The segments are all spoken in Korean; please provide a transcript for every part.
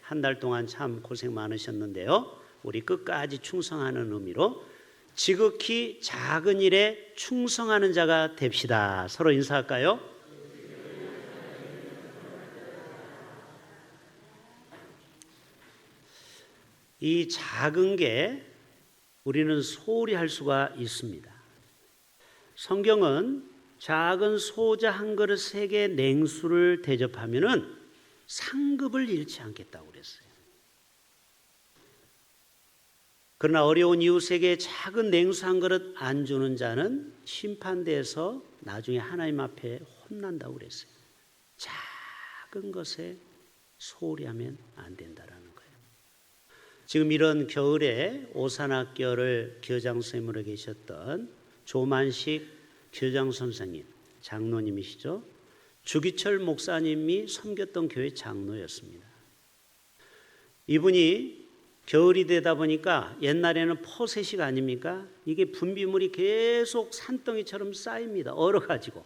한 달 동안 참 고생 많으셨는데요. 우리 끝까지 충성하는 의미로 지극히 작은 일에 충성하는 자가 됩시다. 서로 인사할까요? 이 작은 게 우리는 소홀히 할 수가 있습니다. 성경은 작은 소자 한 그릇에게 냉수를 대접하면은 상급을 잃지 않겠다고 그랬어요. 그러나 어려운 이웃에게 작은 냉수 한 그릇 안 주는 자는 심판대에서 나중에 하나님 앞에 혼난다고 그랬어요. 작은 것에 소홀히 하면 안 된다라는 거예요. 지금 이런 겨울에 오산학교를 교장 선생님으로 계셨던 조만식 교장 선생님, 장로님이시죠. 주기철 목사님이 섬겼던 교회 장로였습니다. 이분이 겨울이 되다 보니까 옛날에는 포세식 아닙니까? 이게 분비물이 계속 산더미처럼 쌓입니다. 얼어가지고.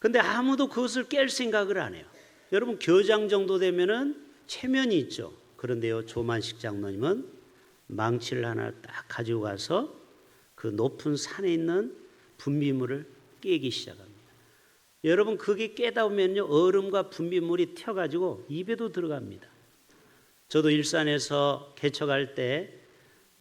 근데 아무도 그것을 깰 생각을 안 해요. 여러분 교장 정도 되면은 체면이 있죠. 그런데요, 조만식 장로님은 망치를 하나 딱 가지고 가서 그 높은 산에 있는 분비물을 깨기 시작합니다. 여러분 그게 깨다 보면요, 얼음과 분비물이 튀어가지고 입에도 들어갑니다. 저도 일산에서 개척할 때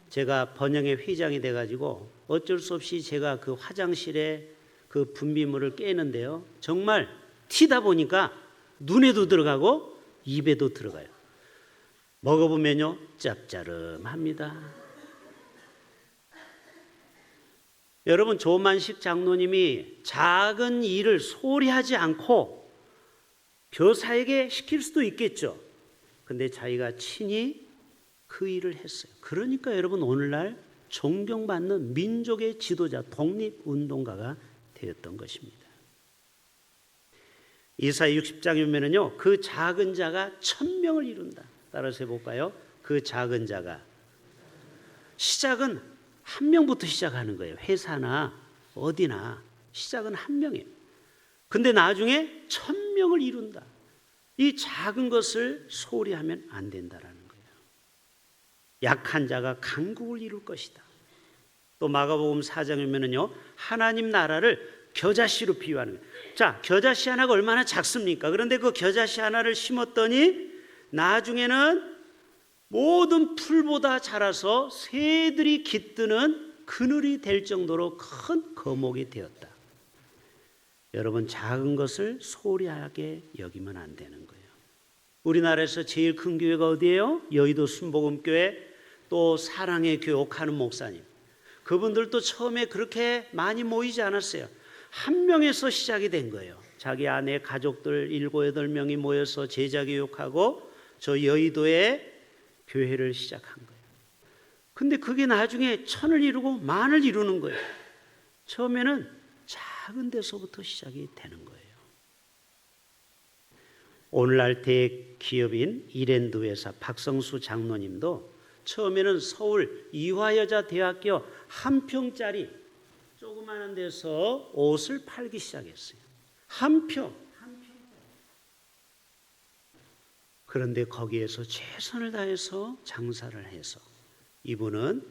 제가 번영의 회장이 돼가지고 어쩔 수 없이 제가 그 화장실에 그 분비물을 깨는데요, 정말 튀다 보니까 눈에도 들어가고 입에도 들어가요. 먹어보면요 짭짜름합니다. 여러분 조만식 장로님이 작은 일을 소홀히 하지 않고 교사에게 시킬 수도 있겠죠. 근데 자기가 친히 그 일을 했어요. 그러니까 여러분 오늘날 존경받는 민족의 지도자, 독립운동가가 되었던 것입니다. 이사야 60장에 보면은요, 그 작은 자가 1000명을 이룬다. 따라서 해볼까요? 그 작은 자가, 시작은 한 명부터 시작하는 거예요. 회사나 어디나 시작은 한 명이에요. 근데 나중에 1000명을 이룬다. 이 작은 것을 소홀히 하면 안 된다라는 거예요. 약한 자가 강국을 이룰 것이다. 또 마가복음 4장에 보면은요, 하나님 나라를 겨자씨로 비유하는 거예요. 자, 겨자씨 하나가 얼마나 작습니까? 그런데 그 겨자씨 하나를 심었더니 나중에는 모든 풀보다 자라서 새들이 깃드는 그늘이 될 정도로 큰 거목이 되었다. 여러분 작은 것을 소홀히 하게 여기면 안 되는 거예요. 우리나라에서 제일 큰 교회가 어디예요? 여의도 순복음교회, 또 사랑의 교육하는 목사님. 그분들도 처음에 그렇게 많이 모이지 않았어요. 한 명에서 시작이 된 거예요. 자기 아내 가족들 7, 8명이 모여서 제자교육하고 저 여의도에 교회를 시작한 거예요. 근데 그게 나중에 1000을 이루고 10,000을 이루는 거예요. 처음에는 작은 데서부터 시작이 되는 거예요. 오늘날 대기업인 이랜드 회사 박성수 장로님도 처음에는 서울 이화여자대학교 한 평짜리 조그마한 데서 옷을 팔기 시작했어요. 한 평. 그런데 거기에서 최선을 다해서 장사를 해서 이분은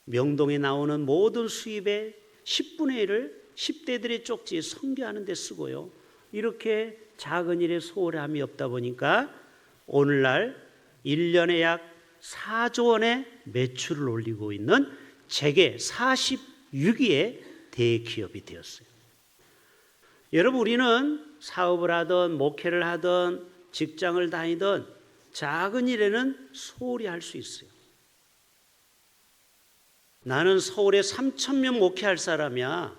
명동에 나오는 모든 수입의 10분의 1을 10대들의 쪽지에 선교하는 데 쓰고요. 이렇게 작은 일에 소홀함이 없다 보니까 오늘날 1년에 약 4조 원의 매출을 올리고 있는 재계 46위의 대기업이 되었어요. 여러분 우리는 사업을 하든 목회를 하든 직장을 다니든 작은 일에는 소홀히 할 수 있어요. 나는 서울에 3,000명 목회할 사람이야.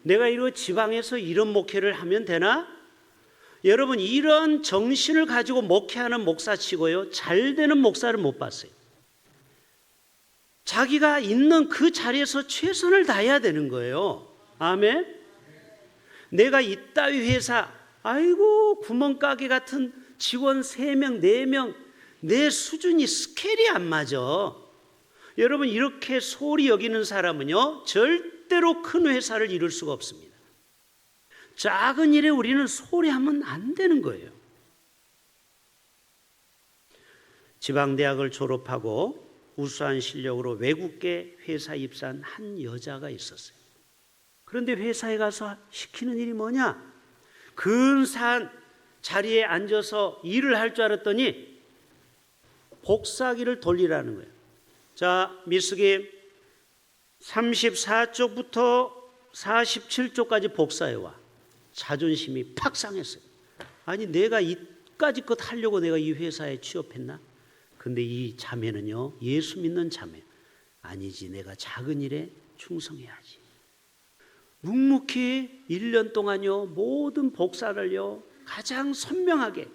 내가 이거 지방에서 이런 목회를 하면 되나? 여러분 이런 정신을 가지고 목회하는 목사치고요, 잘 되는 목사를 못 봤어요. 자기가 있는 그 자리에서 최선을 다해야 되는 거예요. 아멘. 내가 이따위 회사, 아이고 구멍가게 같은 직원 3명, 4명, 내 수준이 스케일이 안 맞아. 여러분 이렇게 소홀히 여기는 사람은요 절대로 큰 회사를 이룰 수가 없습니다. 작은 일에 우리는 소홀히 하면 안 되는 거예요. 지방대학을 졸업하고 우수한 실력으로 외국계 회사 입사한 한 여자가 있었어요. 그런데 회사에 가서 시키는 일이 뭐냐? 근사한 자리에 앉아서 일을 할 줄 알았더니 복사기를 돌리라는 거예요. 자, 미숙이 34쪽부터 47쪽까지 복사해와. 자존심이 팍 상했어요. 아니, 내가 이까지 것 하려고 내가 이 회사에 취업했나? 근데 이 자매는요, 예수 믿는 자매. 아니지, 내가 작은 일에 충성해야지. 묵묵히 1년 동안요, 모든 복사를요, 가장 선명하게,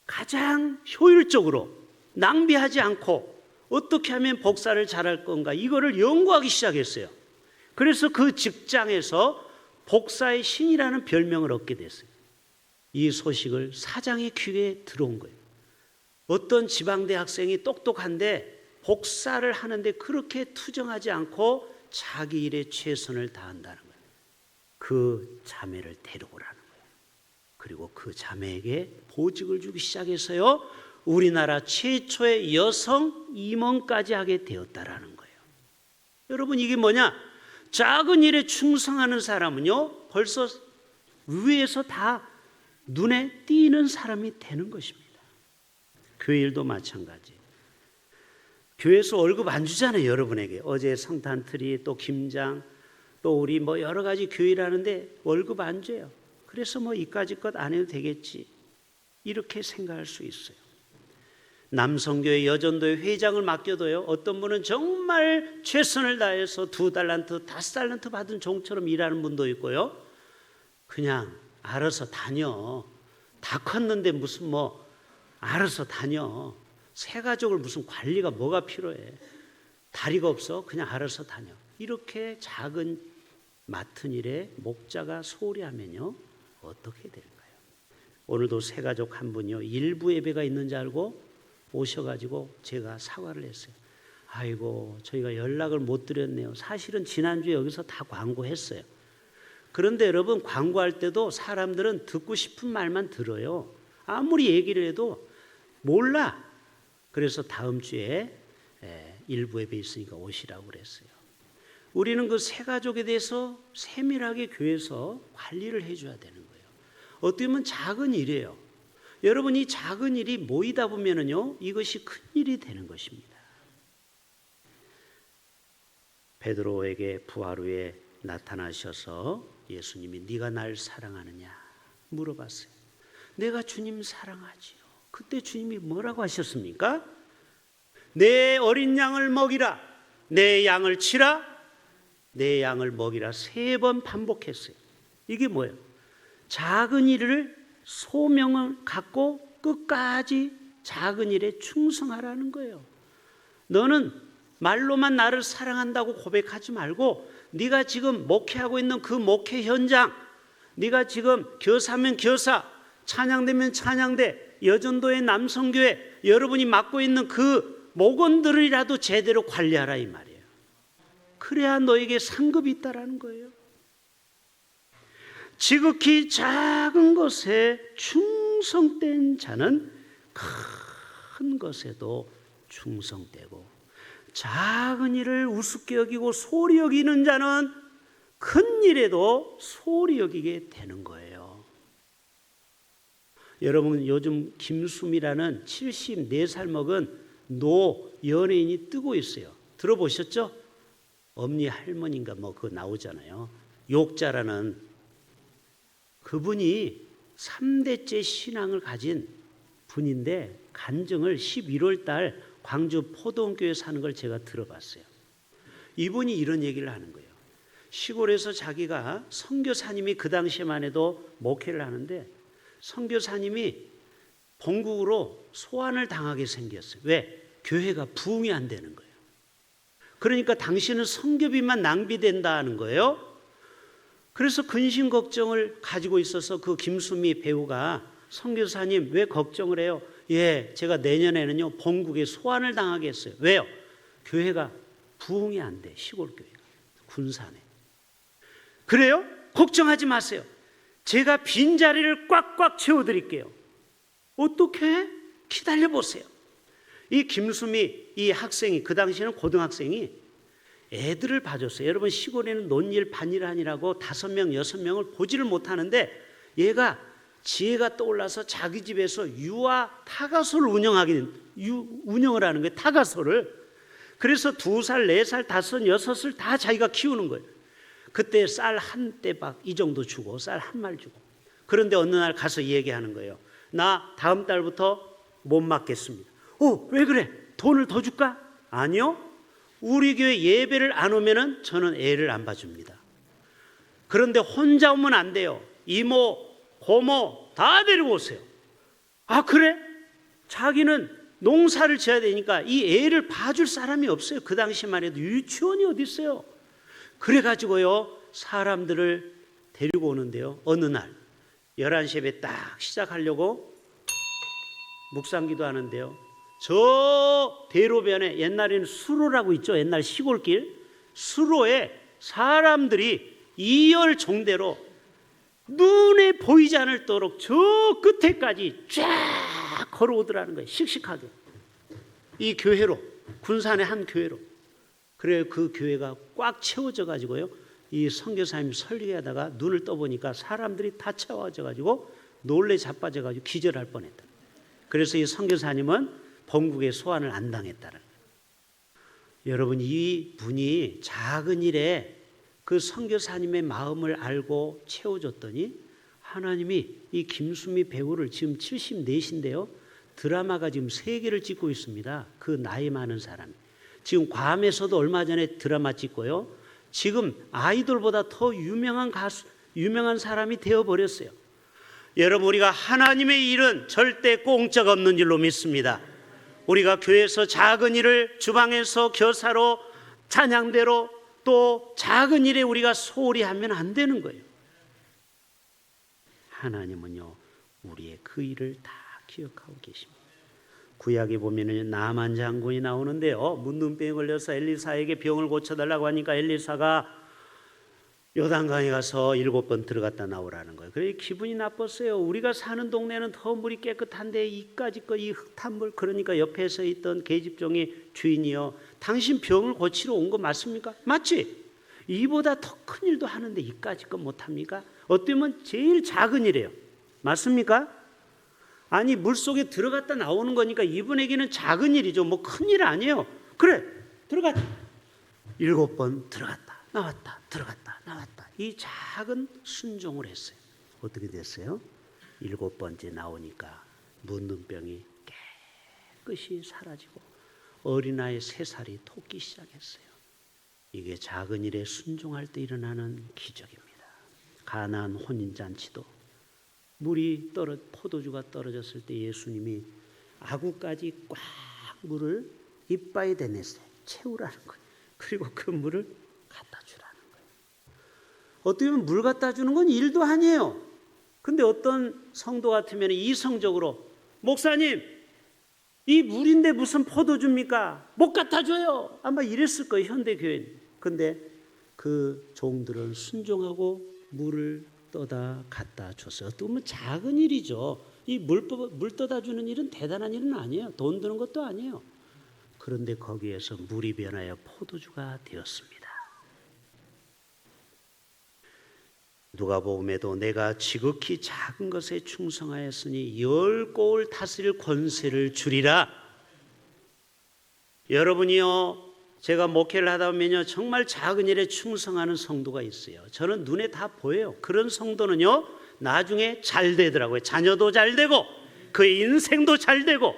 가장 효율적으로 낭비하지 않고 어떻게 하면 복사를 잘할 건가, 이거를 연구하기 시작했어요. 그래서 그 직장에서 복사의 신이라는 별명을 얻게 됐어요. 이 소식을 사장의 귀에 들어온 거예요. 어떤 지방대 학생이 똑똑한데 복사를 하는데 그렇게 투정하지 않고 자기 일에 최선을 다한다는 거예요. 그 자매를 데려오라는 거예요. 그리고 그 자매에게 보직을 주기 시작해서요, 우리나라 최초의 여성 임원까지 하게 되었다라는 거예요. 여러분, 이게 뭐냐? 작은 일에 충성하는 사람은요, 벌써 위에서 다 눈에 띄는 사람이 되는 것입니다. 교회 일도 마찬가지. 교회에서 월급 안 주잖아요, 여러분에게. 어제 성탄트리, 또 김장, 또 우리 뭐 여러 가지 교회를 하는데 월급 안 줘요. 그래서 뭐 이까지 것 안 해도 되겠지, 이렇게 생각할 수 있어요. 남성교회, 여전도회 회장을 맡겨도요, 어떤 분은 정말 최선을 다해서 2달란트, 5달란트 받은 종처럼 일하는 분도 있고요, 그냥 알아서 다녀. 다 컸는데 무슨 뭐 알아서 다녀. 새 가족을 무슨 관리가 뭐가 필요해. 다리가 없어. 그냥 알아서 다녀. 이렇게 작은 맡은 일에 목자가 소홀히 하면요, 어떻게 될까요? 오늘도 새 가족 한 분이요, 일부 예배가 있는 줄 알고 오셔가지고 제가 사과를 했어요. 아이고, 저희가 연락을 못 드렸네요. 사실은 지난주에 여기서 다 광고했어요. 그런데 여러분, 광고할 때도 사람들은 듣고 싶은 말만 들어요. 아무리 얘기를 해도 몰라. 그래서 다음 주에 일부 예배 있으니까 오시라고 그랬어요. 우리는 그 새 가족에 대해서 세밀하게 교회에서 관리를 해줘야 되는 거예요. 어떻게 보면 작은 일이에요. 여러분, 이 작은 일이 모이다 보면은요, 이것이 큰 일이 되는 것입니다. 베드로에게 부활 후에 나타나셔서 예수님이 네가 날 사랑하느냐 물어봤어요. 내가 주님 사랑하지요. 그때 주님이 뭐라고 하셨습니까? 내 어린 양을 먹이라, 내 양을 치라, 내 양을 먹이라 3번 반복했어요. 이게 뭐예요? 작은 일을 소명을 갖고 끝까지 작은 일에 충성하라는 거예요. 너는 말로만 나를 사랑한다고 고백하지 말고, 네가 지금 목회하고 있는 그 목회 현장, 네가 지금 교사면 교사, 찬양대면 찬양대, 여전도의 남성교회, 여러분이 맡고 있는 그 목원들이라도 제대로 관리하라, 이 말이에요. 그래야 너에게 상급이 있다라는 거예요. 지극히 작은 것에 충성된 자는 큰 것에도 충성되고, 작은 일을 우습게 여기고 소홀히 여기는 자는 큰 일에도 소홀히 여기게 되는 거예요. 여러분, 요즘 김수미라는 74살 먹은 노 연예인이 뜨고 있어요. 들어보셨죠? 엄니 할머니인가 뭐 그거 나오잖아요. 욕자라는 그분이 3대째 신앙을 가진 분인데, 간증을 11월 달 광주 포동교회 사는 걸 제가 들어봤어요. 이분이 이런 얘기를 하는 거예요. 시골에서 자기가 선교사님이 그 당시에만 해도 목회를 하는데, 선교사님이 본국으로 소환을 당하게 생겼어요. 왜? 교회가 부흥이 안 되는 거예요. 그러니까 당신은 선교비만 낭비된다는 거예요. 그래서 근심 걱정을 가지고 있어서 그 김수미 배우가 선교사님 왜 걱정을 해요? 예, 제가 내년에는요 본국에 소환을 당하겠어요. 왜요? 교회가 부흥이 안 돼. 시골 교회가 군산에. 그래요? 걱정하지 마세요. 제가 빈자리를 꽉꽉 채워드릴게요. 어떻게? 기다려보세요. 이 김수미 이 학생이 그 당시에는 고등학생이 애들을 봐줬어요. 여러분 시골에는 논일 반일하니라고 5명 6명을 보지를 못하는데 얘가 지혜가 떠올라서 자기 집에서 유아 타가소를 운영을 하는 거예요. 타가소를. 그래서 2살, 4살, 5, 6을 다 자기가 키우는 거예요. 그때 쌀 한 대박 이 정도 주고 쌀 한 말 주고. 그런데 어느 날 가서 얘기하는 거예요. 나 다음 달부터 못 맡겠습니다. 왜 그래? 돈을 더 줄까? 아니요. 우리 교회 예배를 안 오면은 저는 애를 안 봐줍니다. 그런데 혼자 오면 안 돼요. 이모, 고모 다 데리고 오세요. 아 그래? 자기는 농사를 지어야 되니까 이 애를 봐줄 사람이 없어요. 그 당시만 해도 유치원이 어디 있어요. 그래가지고요 사람들을 데리고 오는데요. 어느 날 11시 예배 딱 시작하려고 묵상기도 하는데요. 저 대로변에 옛날에는 수로라고 있죠. 옛날 시골길 수로에 사람들이 2열 종대로 눈에 보이지 않을도록 저 끝에까지 쫙 걸어오더라는 거예요. 씩씩하게. 이 교회로, 군산의 한 교회로. 그래 그 교회가 꽉 채워져 가지고요. 이 선교사님 설교하다가 눈을 떠보니까 사람들이 다 채워져 가지고 놀래 자빠져 가지고 기절할 뻔했다. 그래서 이 선교사님은 본국의 소환을 안 당했다는 거예요. 여러분 이 분이 작은 일에 그 선교사님의 마음을 알고 채워줬더니 하나님이 이 김수미 배우를 지금 74인데요. 드라마가 지금 3개를 찍고 있습니다. 그 나이 많은 사람이. 지금 괌에서도 얼마 전에 드라마 찍고요. 지금 아이돌보다 더 유명한 사람이 되어버렸어요. 여러분 우리가 하나님의 일은 절대 공짜가 없는 줄로 믿습니다. 우리가 교회에서 작은 일을 주방에서 교사로 찬양대로 또 작은 일에 우리가 소홀히 하면 안 되는 거예요. 하나님은요 우리의 그 일을 다 기억하고 계십니다. 구약에 보면은 나만 장군이 나오는데요. 문둥병에 걸려서 엘리사에게 병을 고쳐달라고 하니까 엘리사가 요단강에 가서 7번 들어갔다 나오라는 거예요. 그래 기분이 나빴어요. 우리가 사는 동네는 더 물이 깨끗한데 이까짓 거 이 흙탕물. 그러니까 옆에서 있던 계집종이 주인이요 당신 병을 고치러 온 거 맞습니까? 맞지? 이보다 더 큰 일도 하는데 이까짓 거 못합니까? 어쩌면 제일 작은 일이에요. 맞습니까? 아니 물속에 들어갔다 나오는 거니까 이분에게는 작은 일이죠. 뭐 큰 일 아니에요. 그래 들어갔다 7번 들어갔다 나왔다 들어갔다 나왔다. 이 작은 순종을 했어요. 어떻게 됐어요? 7번째 나오니까 문둥병이 깨끗이 사라지고 어린아이 3살이 토끼 시작했어요. 이게 작은 일에 순종할 때 일어나는 기적입니다. 가나안 혼인잔치도 물이 포도주가 떨어졌을 때 예수님이 아구까지 꽉 물을 이빠에 대냈어요. 채우라는 거예요. 그리고 그 물을 갖다 주라는 거예요. 어떻게 보면 물 갖다 주는 건 일도 아니에요. 근데 어떤 성도 같으면 이성적으로 목사님 이 물인데 무슨 포도주입니까? 못 갖다 줘요. 아마 이랬을 거예요. 현대교회는. 근데 그 종들은 순종하고 물을 떠다 갖다 줬어요. 어떻게 보면 작은 일이죠. 이 물 떠다 주는 일은 대단한 일은 아니에요. 돈 드는 것도 아니에요. 그런데 거기에서 물이 변하여 포도주가 되었습니다. 누가복음에도 내가 지극히 작은 것에 충성하였으니 10고을 다스릴 권세를 주리라. 여러분이요 제가 목회를 하다 보면요 정말 작은 일에 충성하는 성도가 있어요. 저는 눈에 다 보여요. 그런 성도는요 나중에 잘 되더라고요. 자녀도 잘 되고 그의 인생도 잘 되고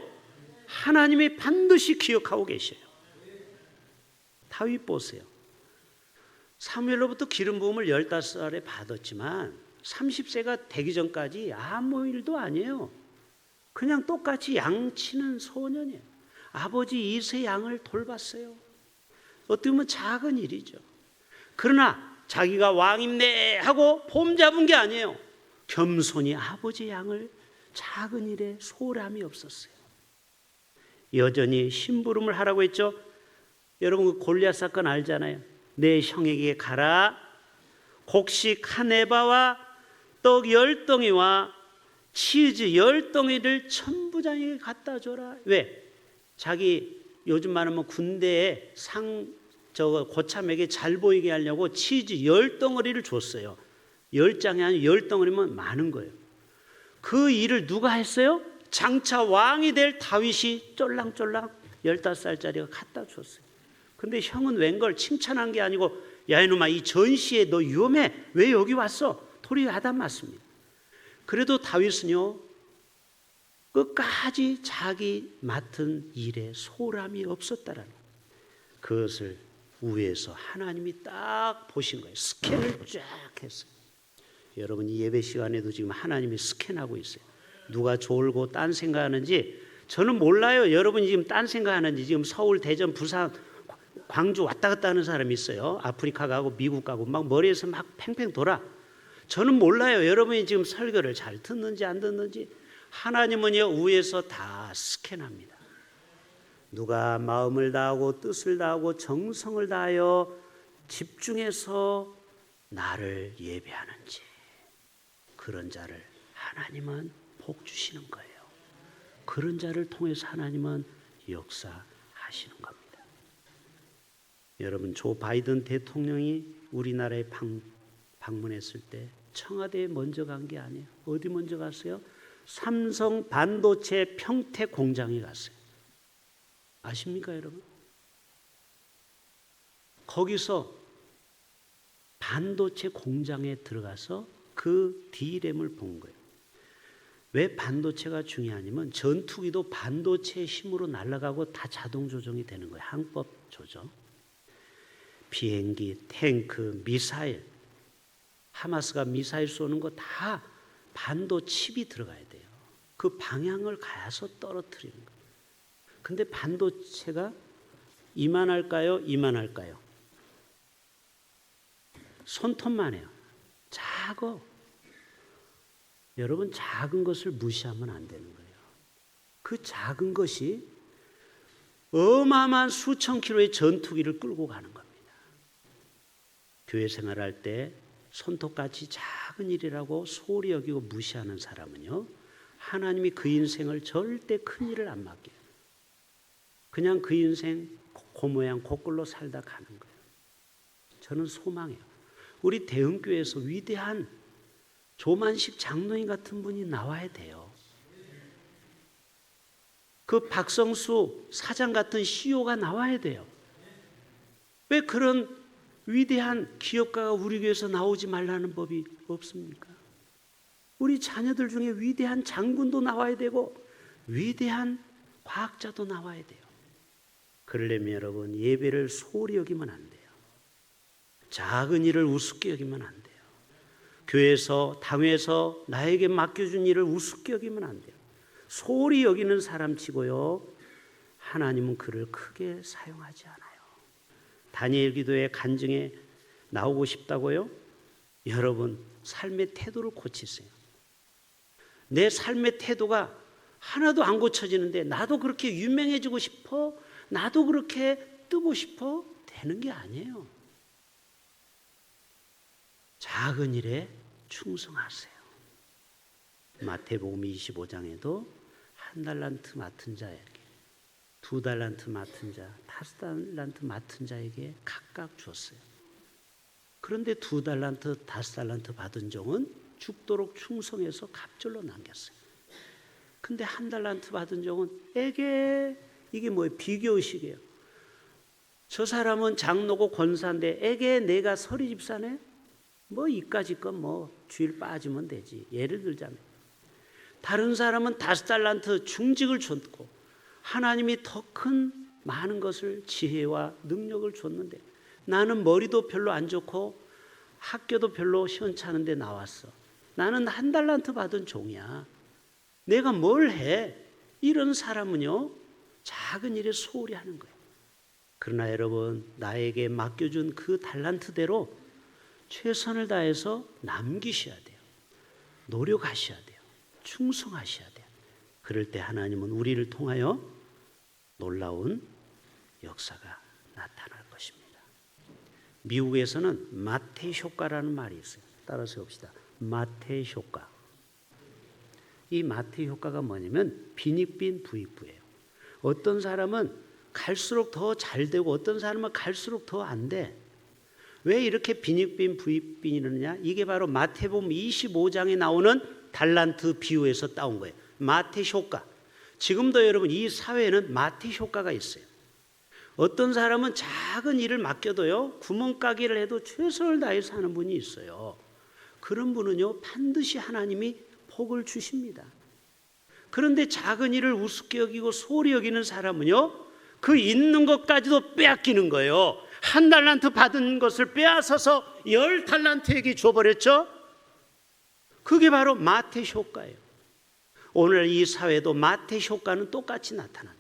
하나님이 반드시 기억하고 계셔요. 다윗 보세요. 사무엘로부터 기름 부음을 15살에 받았지만 30세가 되기 전까지 아무 일도 아니에요. 그냥 똑같이 양치는 소년이에요. 아버지 이세 양을 돌봤어요. 어떻게 보면 작은 일이죠. 그러나 자기가 왕임네 하고 폼 잡은 게 아니에요. 겸손히 아버지 양을 작은 일에 소홀함이 없었어요. 여전히 심부름을 하라고 했죠. 여러분 그 골리앗 사건 알잖아요. 내 형에게 가라. 곡식 한 에바와 떡 10덩이와 치즈 10덩이를 천부장에게 갖다 줘라. 왜? 자기 요즘 말하면 군대에 고참에게 잘 보이게 하려고 치즈 10덩어리를 줬어요. 10장이 아니라 10덩어리면 많은 거예요. 그 일을 누가 했어요? 장차 왕이 될 다윗이 쫄랑쫄랑 15살짜리가 갖다 줬어요. 근데 형은 웬걸 칭찬한 게 아니고, 야 이놈아, 이 전시에 너 위험해, 왜 여기 왔어? 토리하다 맞습니다. 그래도 다윗은요, 끝까지 자기 맡은 일에 소람이 없었다라는 거예요. 그것을 위에서 하나님이 딱 보신 거예요. 스캔을 쫙 했어요. 여러분, 이 예배 시간에도 지금 하나님이 스캔하고 있어요. 누가 졸고 딴 생각하는지 저는 몰라요. 여러분이 지금 딴 생각하는지. 지금 서울, 대전, 부산, 광주 왔다 갔다 하는 사람이 있어요. 아프리카 가고 미국 가고 막 머리에서 막 팽팽 돌아. 저는 몰라요. 여러분이 지금 설교를 잘 듣는지 안 듣는지. 하나님은요, 위에서 다 스캔합니다. 누가 마음을 다하고 뜻을 다하고 정성을 다하여 집중해서 나를 예배하는지, 그런 자를 하나님은 복 주시는 거예요. 그런 자를 통해서 하나님은 역사하시는 겁니다. 여러분, 조 바이든 대통령이 우리나라에 방문했을 때 청와대에 먼저 간 게 아니에요. 어디 먼저 갔어요? 삼성 반도체 평택 공장에 갔어요. 아십니까, 여러분? 거기서 반도체 공장에 들어가서 그 디램을 본 거예요. 왜 반도체가 중요하냐면 전투기도 반도체의 힘으로 날아가고 다 자동 조종이 되는 거예요. 항법 조정. 비행기, 탱크, 미사일, 하마스가 미사일 쏘는 거 다 반도 칩이 들어가야 돼요. 그 방향을 가서 떨어뜨리는 거예요. 근데 반도체가 이만할까요? 이만할까요? 손톱만 해요. 작어. 여러분, 작은 것을 무시하면 안 되는 거예요. 그 작은 것이 어마어마한 수천 킬로의 전투기를 끌고 가는 겁니다. 교회 생활할 때 손톱같이 작은 일이라고 소홀히 여기고 무시하는 사람은요, 하나님이 그 인생을 절대 큰 일을 안 맡겨요. 그냥 그 인생 그 모양 고꼴로 살다 가는 거예요. 저는 소망해요. 우리 대흥교회에서 위대한 조만식 장로님 같은 분이 나와야 돼요. 그 박성수 사장 같은 CEO가 나와야 돼요. 왜 그런 위대한 기업가가 우리 교회에서 나오지 말라는 법이 없습니까? 우리 자녀들 중에 위대한 장군도 나와야 되고 위대한 과학자도 나와야 돼요. 그러려면 여러분, 예배를 소홀히 여기면 안 돼요. 작은 일을 우습게 여기면 안 돼요. 교회에서, 당회에서 나에게 맡겨준 일을 우습게 여기면 안 돼요. 소홀히 여기는 사람 치고요, 하나님은 그를 크게 사용하지 않아요. 다니엘 기도의 간증에 나오고 싶다고요? 여러분, 삶의 태도를 고치세요. 내 삶의 태도가 하나도 안 고쳐지는데 나도 그렇게 유명해지고 싶어? 나도 그렇게 뜨고 싶어? 되는 게 아니에요. 작은 일에 충성하세요. 마태복음 25장에도 1달란트 맡은 자에게, 2달란트 맡은 자, 5달란트 맡은 자에게 각각 줬어요. 그런데 2달란트, 5달란트 받은 종은 죽도록 충성해서 갑절로 남겼어요. 근데 1달란트 받은 종은 이게 뭐예요? 비교의식이에요. 저 사람은 장로고 권사인데 내가 서리 집사네? 뭐 이까짓 건 뭐 주일 빠지면 되지. 예를 들자면 다른 사람은 5달란트 중직을 줬고 하나님이 더 큰 많은 것을, 지혜와 능력을 줬는데 나는 머리도 별로 안 좋고 학교도 별로 시원찮은데 나왔어. 나는 1달란트 받은 종이야. 내가 뭘 해? 이런 사람은요, 작은 일에 소홀히 하는 거예요. 그러나 여러분, 나에게 맡겨준 그 달란트대로 최선을 다해서 남기셔야 돼요. 노력하셔야 돼요. 충성하셔야 돼요. 그럴 때 하나님은 우리를 통하여 놀라운 역사가 나타날 것입니다. 미국에서는 마태 효과라는 말이 있어요. 따라서 봅시다. 마태 효과. 이 마태 효과가 뭐냐면 빈익빈 부익부예요. 어떤 사람은 갈수록 더 잘 되고 어떤 사람은 갈수록 더 안 돼. 왜 이렇게 빈익빈 부익빈이느냐? 이게 바로 마태복음 25장에 나오는 달란트 비유에서 따온 거예요. 마태 효과. 지금도 여러분 이 사회에는 마태 효과가 있어요. 어떤 사람은 작은 일을 맡겨도요, 구멍가게를 해도 최선을 다해서 하는 분이 있어요. 그런 분은요, 반드시 하나님이 복을 주십니다. 그런데 작은 일을 우습게 여기고 소홀히 여기는 사람은요, 그 있는 것까지도 빼앗기는 거예요. 한 달란트 받은 것을 빼앗아서 10달란트에게 줘버렸죠. 그게 바로 마태 효과예요. 오늘 이 사회도 마태 효과는 똑같이 나타납니다.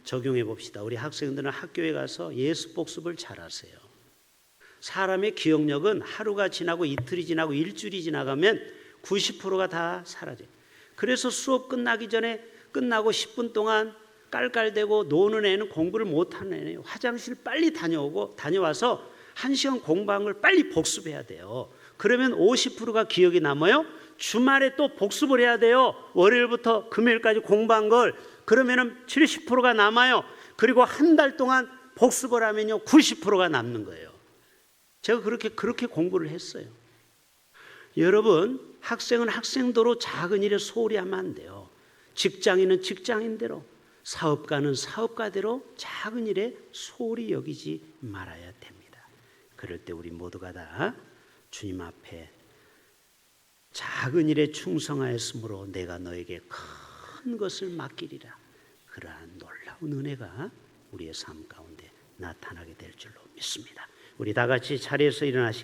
적용해 봅시다. 우리 학생들은 학교에 가서 예습 복습을 잘하세요. 사람의 기억력은 하루가 지나고 이틀이 지나고 일주일이 지나가면 90%가 다 사라져요. 그래서 수업 끝나기 전에 끝나고 10분 동안 깔깔대고 노는 애는 공부를 못하는 애는 화장실 빨리 다녀와서 1시간 공부한 걸 빨리 복습해야 돼요. 그러면 50%가 기억이 남아요. 주말에 또 복습을 해야 돼요. 월요일부터 금요일까지 공부한 걸. 그러면 70%가 남아요. 그리고 한 달 동안 복습을 하면요 90%가 남는 거예요. 제가 그렇게 공부를 했어요. 여러분, 학생은 학생대로 작은 일에 소홀히 하면 안 돼요. 직장인은 직장인대로, 사업가는 사업가대로 작은 일에 소홀히 여기지 말아야 됩니다. 그럴 때 우리 모두가 다 주님 앞에 작은 일에 충성하였으므로 내가 너에게 큰 것을 맡기리라. 그러한 놀라운 은혜가 우리의 삶 가운데 나타나게 될 줄로 믿습니다. 우리 다 같이 자리에서 일어나시겠습니다.